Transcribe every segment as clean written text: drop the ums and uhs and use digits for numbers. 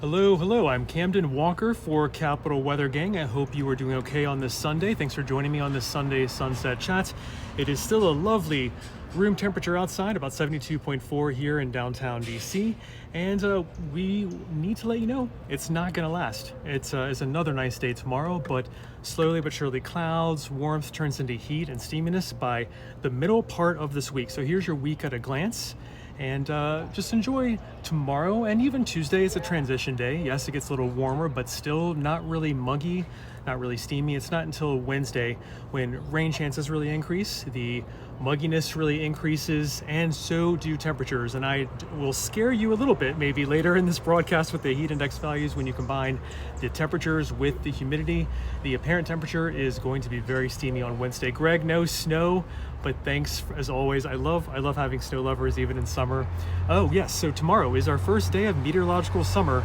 Hello, I'm Camden Walker for Capital Weather Gang. I hope you are doing okay on this Sunday. Thanks for joining me on this Sunday Sunset Chat. It is still a lovely room temperature outside, about 72.4 here in downtown DC. And we need to let you know it's not going to last. It's another nice day tomorrow, but slowly but surely clouds, warmth turns into heat and steaminess by the middle part of this week. So here's your week at a glance. And just enjoy tomorrow and even Tuesday. It's a transition day. Yes, it gets a little warmer, but still not really muggy, not really steamy. It's not until Wednesday when rain chances really increase, the mugginess really increases, and so do temperatures. And I will scare you a little bit maybe later in this broadcast with the heat index values when you combine the temperatures with the humidity. The apparent temperature is going to be very steamy on Wednesday. Greg, no snow, but thanks as always. I love having snow lovers even in summer. Oh yes, so tomorrow is our first day of meteorological summer.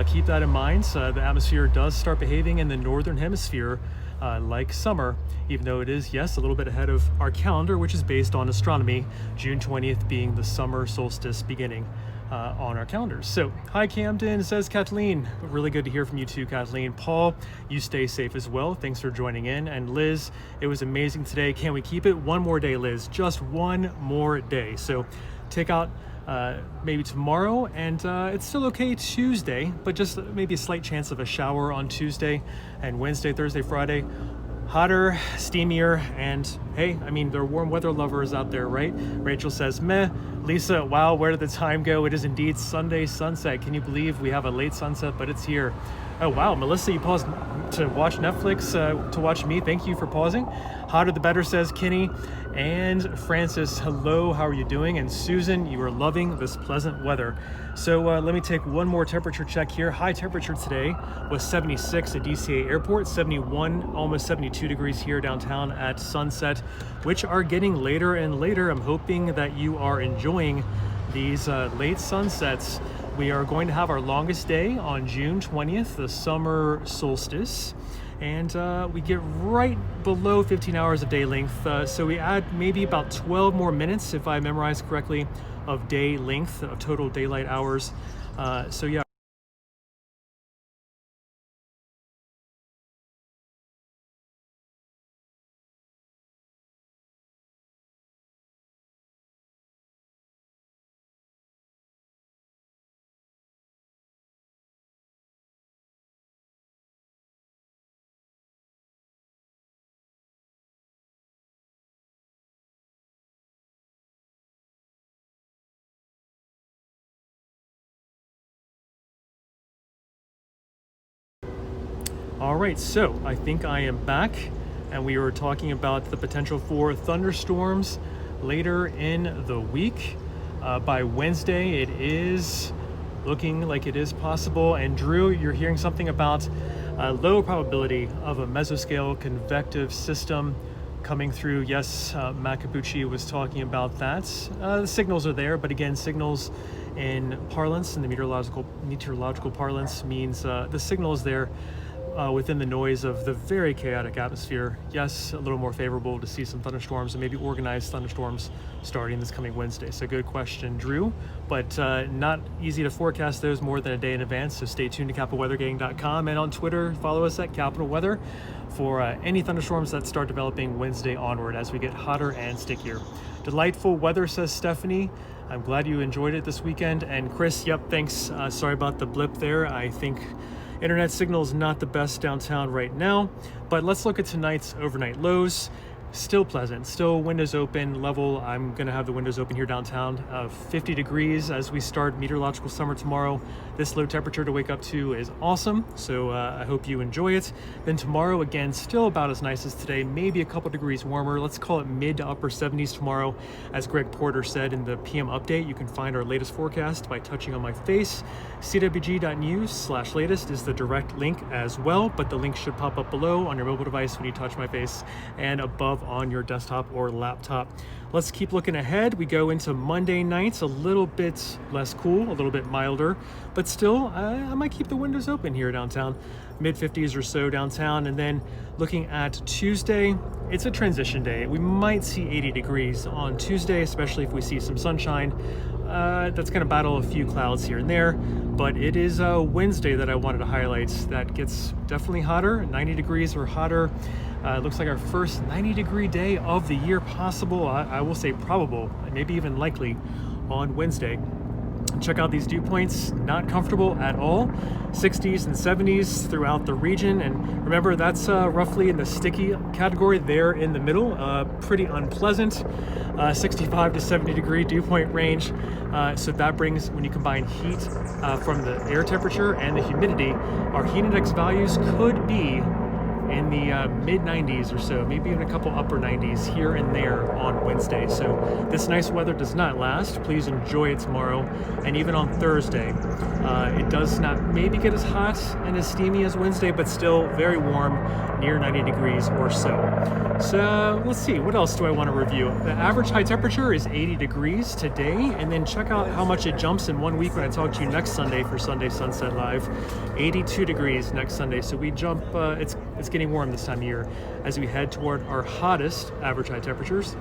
Keep that in mind. The atmosphere does start behaving in the northern hemisphere like summer, even though it is, yes, a little bit ahead of our calendar, which is based on astronomy, June 20th being the summer solstice beginning on our calendars. So, hi Camden, says Kathleen. Really good to hear from you too, Kathleen. Paul, you stay safe as well. Thanks for joining in. And Liz, it was amazing today. Can we keep it one more day, Liz? Just one more day. So, take out maybe tomorrow, and it's still okay Tuesday, but just maybe a slight chance of a shower on Tuesday, and Wednesday, Thursday, Friday, hotter, steamier, and hey, I mean, there are warm weather lovers out there, right? Rachel says, meh. Lisa, wow, where did the time go? It is indeed Sunday sunset. Can you believe we have a late sunset, but it's here. Oh wow, Melissa, you paused to watch Netflix to watch me. Thank you for pausing. Hotter the better, says Kenny. And Francis, hello, how are you doing? And Susan, you are loving this pleasant weather. So let me take one more temperature check here. High temperature today was 76 at DCA Airport, 71, almost 72 degrees here downtown at Sunset, which are getting later and later. I'm hoping that you are enjoying these late sunsets. We are going to have our longest day on June 20th, the summer solstice, and we get right below 15 hours of day length. So we add maybe about 12 more minutes, if I memorize correctly, of day length, of total daylight hours. So yeah. All right, so I think I am back, and we were talking about the potential for thunderstorms later in the week. By Wednesday, it is looking like it is possible. And Drew, you're hearing something about a low probability of a mesoscale convective system coming through. Yes, Matt Capucci was talking about that. The signals are there, but again, signals in parlance, in the meteorological parlance, means the signal is there within the noise of the very chaotic atmosphere. Yes, a little more favorable to see some thunderstorms and maybe organized thunderstorms starting this coming Wednesday. So good question, Drew, but not easy to forecast those more than a day in advance. So stay tuned to capitalweathergang.com, and on Twitter, follow us at Capital Weather for any thunderstorms that start developing Wednesday onward as we get hotter and stickier. Delightful weather, says Stephanie. I'm glad you enjoyed it this weekend. And Chris, yep, thanks. Sorry about the blip there. I think internet signal is not the best downtown right now, but let's look at tonight's overnight lows. Still pleasant, still windows open level. I'm gonna have the windows open here downtown, 50 degrees as we start meteorological summer tomorrow. This low temperature to wake up to is awesome, so I hope you enjoy it. Then tomorrow, again, still about as nice as today, maybe a couple degrees warmer. Let's call it mid to upper 70s tomorrow. As Greg Porter said in the PM update, you can find our latest forecast by touching on my face. cwg.news/latest is the direct link as well, but the link should pop up below on your mobile device when you touch my face and above on your desktop or laptop. Let's keep looking ahead. We go into Monday nights, a little bit less cool, a little bit milder, but still, I might keep the windows open here downtown. Mid 50s or so downtown. And then looking at Tuesday, it's a transition day. We might see 80 degrees on Tuesday, especially if we see some sunshine. That's going to battle a few clouds here and there. but it is Wednesday that I wanted to highlight. That gets definitely hotter, 90 degrees or hotter. Looks like our first 90-degree day of the year possible. I will say probable, maybe even likely, on Wednesday. Check out these dew points, not comfortable at all. 60s and 70s throughout the region. And remember, that's roughly in the sticky category there in the middle. Pretty unpleasant. 65 to 70 degree dew point range. So that brings, when you combine heat from the air temperature and the humidity, our heat index values could be in the mid 90s or so, maybe even a couple upper 90s here and there on Wednesday. So this nice weather does not last. Please enjoy it tomorrow and even on Thursday. It does not maybe get as hot and as steamy as Wednesday, but still very warm, near 90 degrees or so. So let's see, what else do I want to review? The average high temperature is 80 degrees today, and then check out how much it jumps in 1 week when I talk to you next Sunday for Sunday Sunset Live. 82 degrees next Sunday, so we jump, it's getting warm this time of year as we head toward our hottest average high temperatures,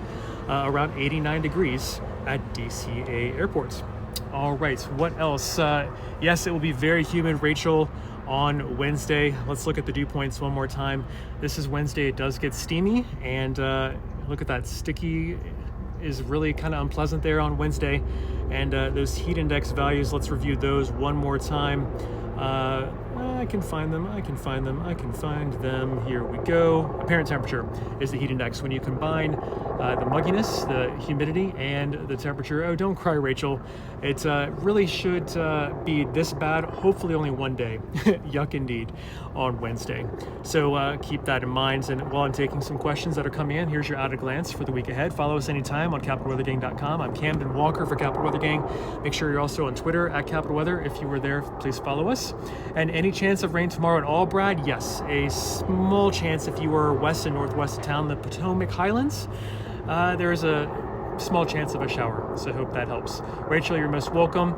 around 89 degrees at DCA airports. All right, what else? Yes, it will be very humid, Rachel, on Wednesday. Let's look at the dew points one more time. This is Wednesday. It does get steamy, and look at that. Sticky is really kind of unpleasant there on Wednesday. And those heat index values, let's review those one more time. I can find them. Here we go. Apparent temperature is the heat index. When you combine the mugginess, the humidity, and the temperature, oh, don't cry, Rachel. It really should be this bad, hopefully only one day. Yuck indeed, on Wednesday. So keep that in mind. And while I'm taking some questions that are coming in, here's your at a glance for the week ahead. Follow us anytime on CapitalWeatherGang.com. I'm Camden Walker for Capital Weather Gang. Make sure you're also on Twitter at Capital Weather. If you were there, please follow us. And any chance of rain tomorrow at all, Brad? Yes, a small chance if you were west and northwest of town, the Potomac Highlands. There is a small chance of a shower, so I hope that helps. Rachel, you're most welcome.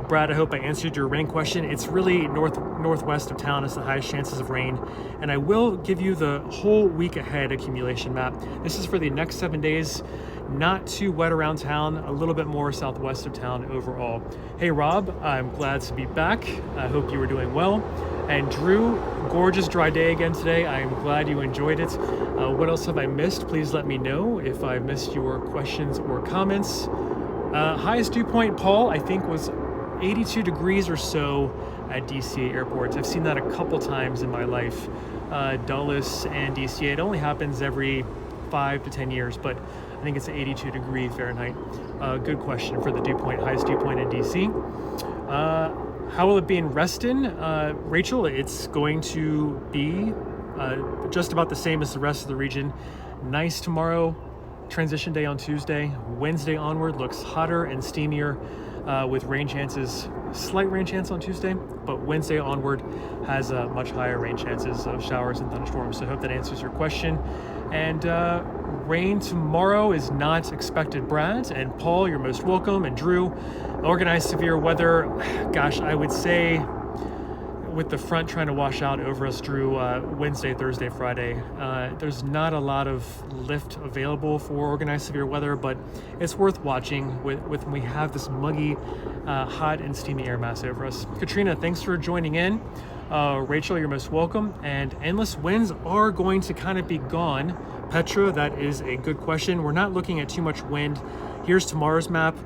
Brad, I hope I answered your rain question. It's really northwest of town is the highest chances of rain, and I will give you the whole week ahead accumulation map. This is for the next 7 days. Not too wet around town, a little bit more southwest of town overall. Hey Rob, I'm glad to be back. I hope you were doing well. And Drew, gorgeous dry day again today. I'm glad you enjoyed it. What else have I missed? Please let me know if I missed your questions or comments. Highest dew point, Paul, I think was 82 degrees or so at DCA airports. I've seen that a couple times in my life. Dulles and DCA, it only happens every 5 to 10 years, but I think it's 82 degree Fahrenheit. Good question for the dew point, highest dew point in DC. How will it be in Reston? Rachel, it's going to be just about the same as the rest of the region. Nice tomorrow, transition day on Tuesday. Wednesday onward looks hotter and steamier with rain chances, slight rain chance on Tuesday, but Wednesday onward has much higher rain chances of showers and thunderstorms. So I hope that answers your question. And rain tomorrow is not expected, Brad. And Paul, you're most welcome. And Drew, organized severe weather. Gosh, I would say with the front trying to wash out over us, Drew, Wednesday, Thursday, Friday, there's not a lot of lift available for organized severe weather, but it's worth watching with when we have this muggy, hot and steamy air mass over us. Katrina, thanks for joining in. Rachel, you're most welcome. And endless winds are going to kind of be gone. Petra, that is a good question. We're not looking at too much wind. Here's tomorrow's map.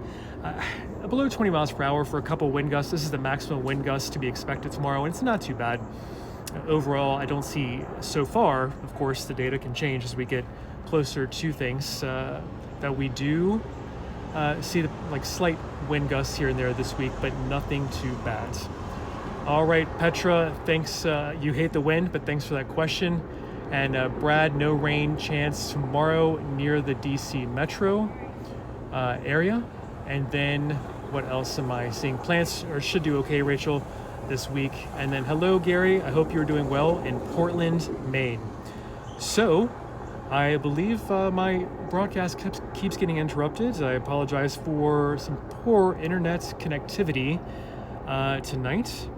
Below 20 miles per hour for a couple wind gusts. This is the maximum wind gust to be expected tomorrow, and it's not too bad. Overall, I don't see so far, of course, the data can change as we get closer to things, that we do see the, slight wind gusts here and there this week, but nothing too bad. All right, Petra, thanks. You hate the wind, but thanks for that question. And Brad, no rain chance tomorrow near the DC metro area. And then what else am I seeing? Plants should do okay, Rachel, this week. And then hello, Gary. I hope you're doing well in Portland, Maine. So I believe my broadcast keeps getting interrupted. I apologize for some poor internet connectivity tonight.